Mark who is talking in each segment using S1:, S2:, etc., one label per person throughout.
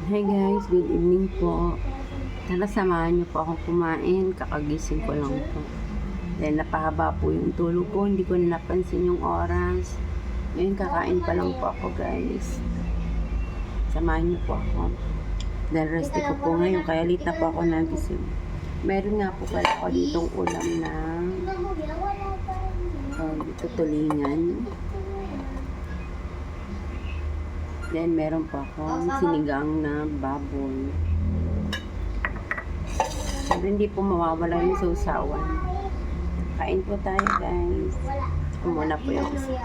S1: Hi guys, good evening po. Tara, samahan niyo po akong kumain. Kakagising ko lang po. Dahil napahaba po yung tulog ko, hindi ko na napansin yung oras. Ngayon, kakain pa lang po ako guys. Samahan niyo po ako. Dahil resti ko po ngayon, kaya late na po ako nagising. Meron nga po pala ako ditong ulam na tutulingan. Then, meron pa akong sinigang na baboy. Siyempre, hindi po mawawala yung sausawan. Kain po tayo, guys. Ito muna po yung isa.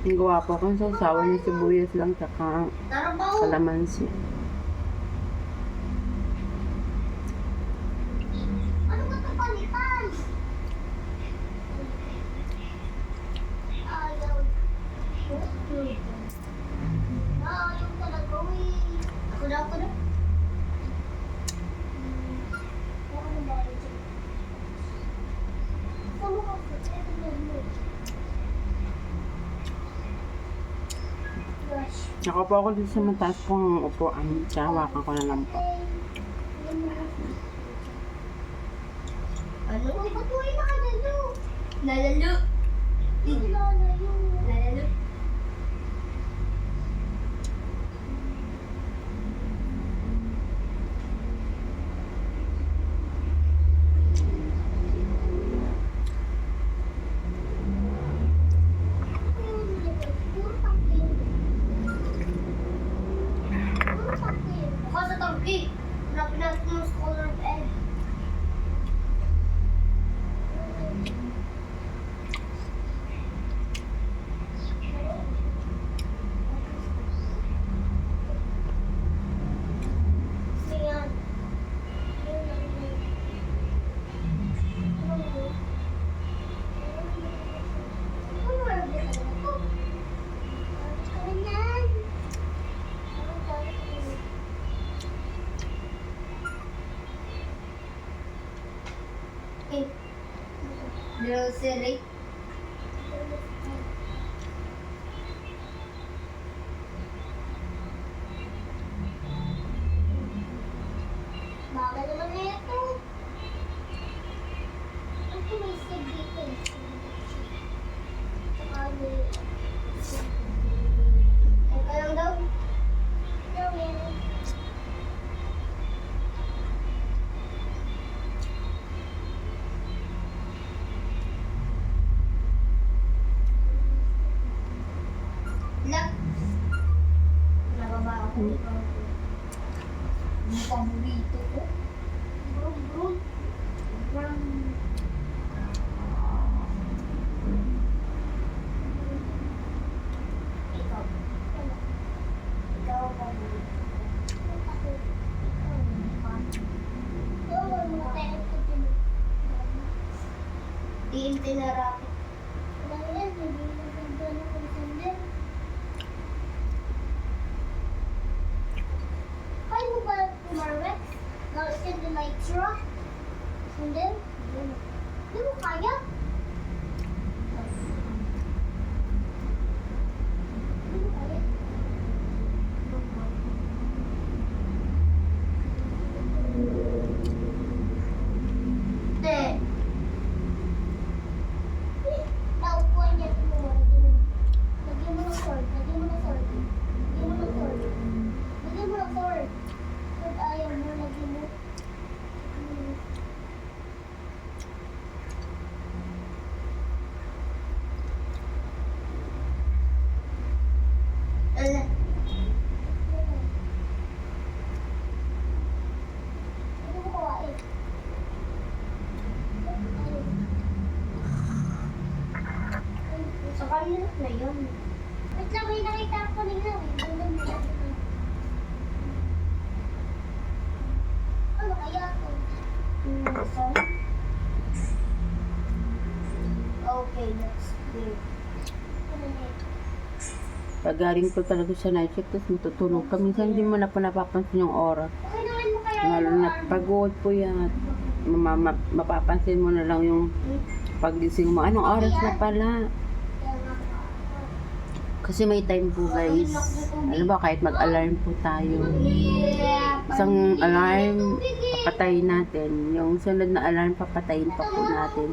S1: Ang gawa po akong sausawan ng sibuyas lang tsaka kalamansi.
S2: Ano ba ito palitan? Ayaw. Ayaw talaga eh. Ako na. Ano ba ito? Ano ba ito?
S1: Nakaupo ako dito sa mataas kong upuan. Hawakan ko na lang po.
S2: Ano? Ba't mo yung nakalalo? Lalalo. Lalalo. Ako sa tangki. Pinapinat mo sa color of egg. Ayan. Grocery. Bakit naman ito? Ito may sigil. Saka may... Teka lang daw. Gawin. Lak. Nababa ako. Yung paborito ko. Bro. Ikaw. Ikaw ang paborito. Iintay na racket. Kaya mo ba tumarwet? Nakasend na nitro? Hindi? Hindi mo kaya? Hindi mo kaya? Hindi. Naupuan niya ito mo. Lagyan mo ng sword. Lagyan mo ng sword. Lagyan mo ng sword. Lagyan mo ng sword. Sword ayaw mo. Lagyan mo. Ala. Ano mo kawain? Sa kanila na yun. Wait lang, may nakita ako nila. Ano kaya ito? Okay, let's do it.
S1: Pag galing po talaga sa night shift, tapos matutulog ka. Minsan hindi mo na po napapansin yung oras.
S2: Okay na rin mo kaya
S1: Lalo na pagod po yan. Mapapansin mo na lang yung pagising mo. Anong oras na pala? Kasi may time po guys. Alam ba, kahit mag-alarm po tayo. Isang alarm, papatayin natin. Yung sunod na alarm, papatayin pa po natin.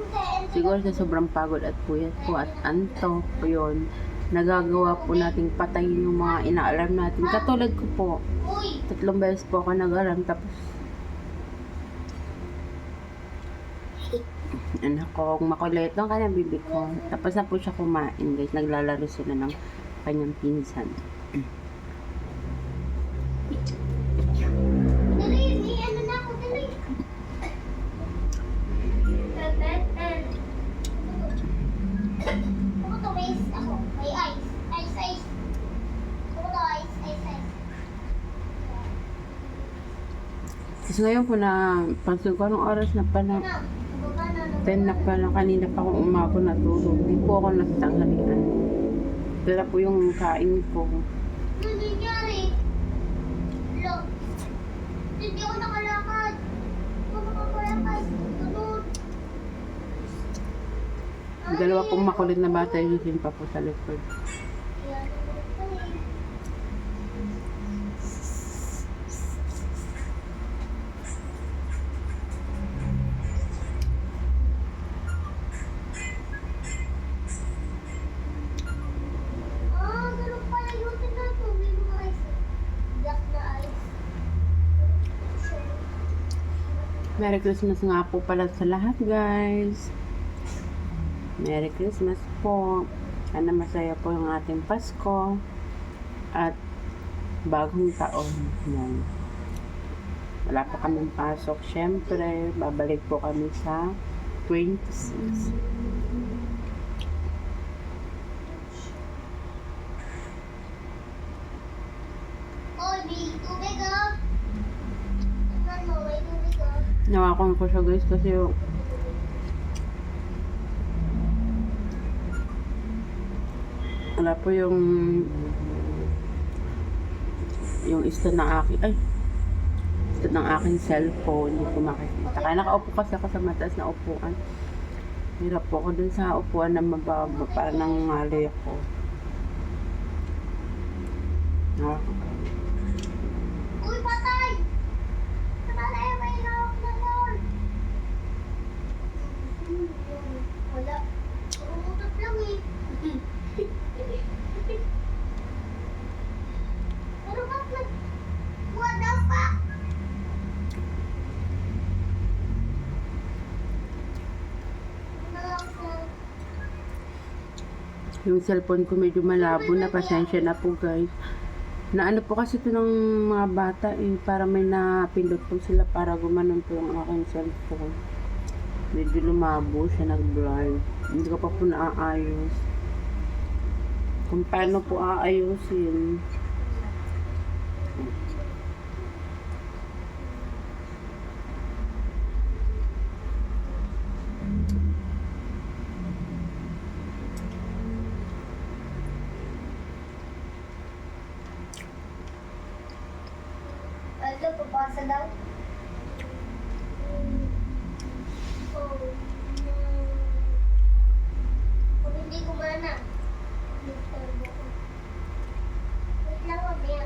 S1: Siguro sa sobrang pagod at puyat po at antok po yun. Nagagawa po natin patayin yung mga ina-alarm natin. Katulad ko po, 3 beses po ako nag-alarm tapos anak ko, kung makulit lang ka na bibig ko. Tapos na po siya kumain guys. Naglalaro sila ng kanyang pinsan.
S2: Dali, may ano na ako, dali. Ako to, may ice ako. May ice. Ice, ice. Ako to, ice, ice, ice.
S1: Tapos ngayon po na pansin ko anong oras na pala.
S2: Ano? Baba na, no?
S1: 10 na pala. Kanina pa akong umago natulog. Hindi po ako nagtanghalian. Dala po yung kain ko.
S2: Ano nangyari? Lo, hindi ako nakalakad. Hindi ako nakakalakad. Ganun.
S1: Dalawa pong makulit na bata yung pa po sa likod.
S2: Yan, ano pa eh. Ganun pala yung tinato. May mga ice. Black na ice.
S1: Merry Christmas nga po pala sa lahat guys. Merry Christmas po. Sana masaya po yung ating Pasko. At bagong taon. Yan. Wala pa kaming pasok. Siyempre, babalik po kami sa 26.
S2: Oh, may tubig ah. Tingnan mo, may tubig ah.
S1: Nawakon ko siya guys kasi wala po yung stand ng aking stand ng aking cellphone, hindi ko makikita. Kaya nakaupo kasi ako sa mataas na upuan. Hirap po ako dun sa upuan na mababa para nangangalay ako.
S2: Uy, patay! Patay, may lawak na yun. Wala. Umutot lang eh. Pero ba't what the fuck?
S1: Yung cellphone ko medyo malabo na, pasensya na po guys. Naano po kasi ito ng mga bata para may napindot po sila para gumanon po yung aking cellphone. Medyo lumabo siya, nag-blur. Hindi ko pa po naaayos. Kung paano po aayusin.
S2: Ano, papasa daw? Kung hindi gumana. Wait lang, mamaya.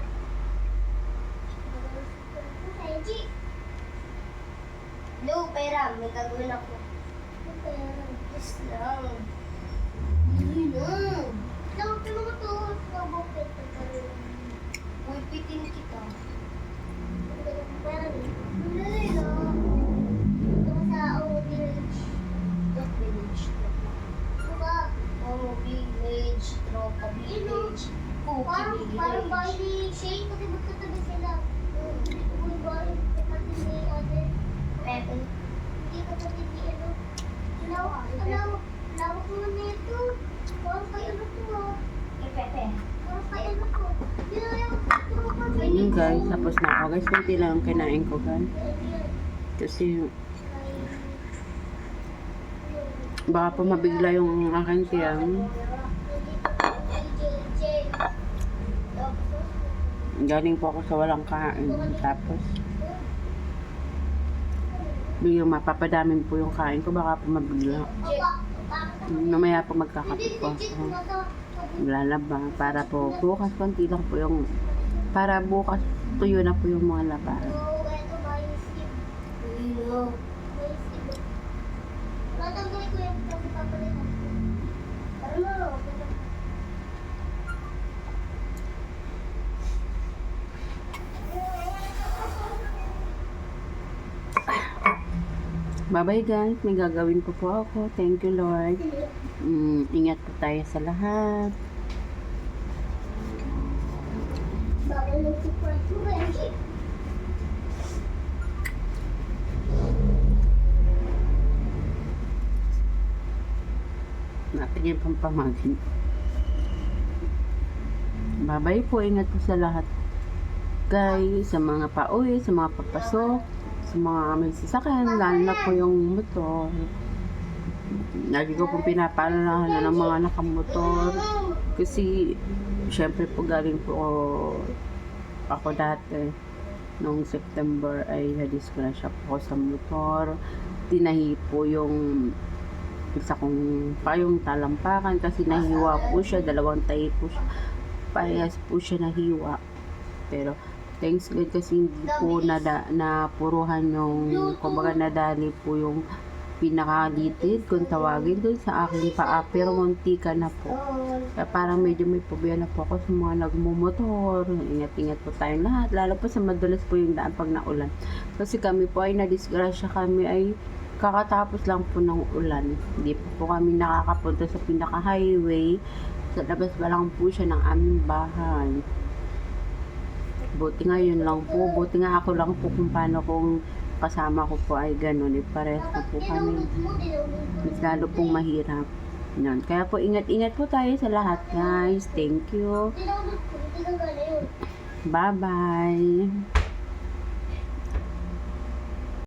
S2: No, pera. May gagawin ako. Pera. Yes lang. Hindi na. Lang, pero mo to. Nabukit. Uy, pitin kita. Pera ni. Dali lang. Ito sa village. What village? Diba? Village. Tropa village. Cookie village. Parang bahay ni Shane. Kasi magkatabi sila. Uy, bahay. Kapatid ni ate. Pepe. Hindi kapatid ni ano. Lawak mo na ito. Parang kay ano to ah. Kay Pepe. Parang kay ano to.
S1: Ayun guys, tapos na ako guys. Kunti lang ang kinain ko guys. Kasi baka po mabigla yung aking tiyang. Galing po ako sa walang kain. Tapos, biglang mapapadamin po yung kain ko. Baka po mabigla. Mamaya po magkakape po ako. Lalaba. Para po bukas konti lang po yung... Para bukas tuyo na po yung mga laba.
S2: Ito ba yung sip? Tatanggalin ko yung papalitan. Ano?
S1: Bye-bye guys. May gagawin po po ako. Thank you Lord. Ingat po tayo sa lahat.
S2: Bawal ng support ko eh.
S1: Natin yung pampamagin. Bye-bye po. Ingat po sa lahat. Guys, sa mga pauwi, sa mga papasok, sa mga may sasakyan, lalo na po yung motor. Lagi ko pong pinapaalala ng mga nakamotor. Kasi, syempre po galing po ako dati. Noong September ay nadisgrasya po ako sa motor. Tinahi po yung isa kong payong talampakan kasi nahiwa po siya. Dalawang tahi po siya. Parehas po siya nahiwa. Pero, thanks God kasi hindi po napuruhan yung, kumbaga nadali po yung pinakalitid kung tawagin doon sa aking paa. Pero munti ka na po. Kaya parang medyo may phobia na po ako sa mga nagmumotor. Ingat-ingat po tayong lahat. Lalo po sa madulas po yung daan pag naulan. Kasi kami po ay nadisgrasya, kami ay kakatapos lang po ng ulan. Hindi po kami nakakapunta sa pinaka-highway. Sa labas pa lang po siya ng aming bahay. Buti nga yun lang po. Buti nga ako lang po kung paano kung kasama ko po ay ganun. Parehas na po kami. Mas lalo pong mahirap. Yan. Kaya po ingat-ingat po tayo sa lahat guys. Thank you.
S2: Tinawag ko, tinanggal na yun.
S1: Bye-bye.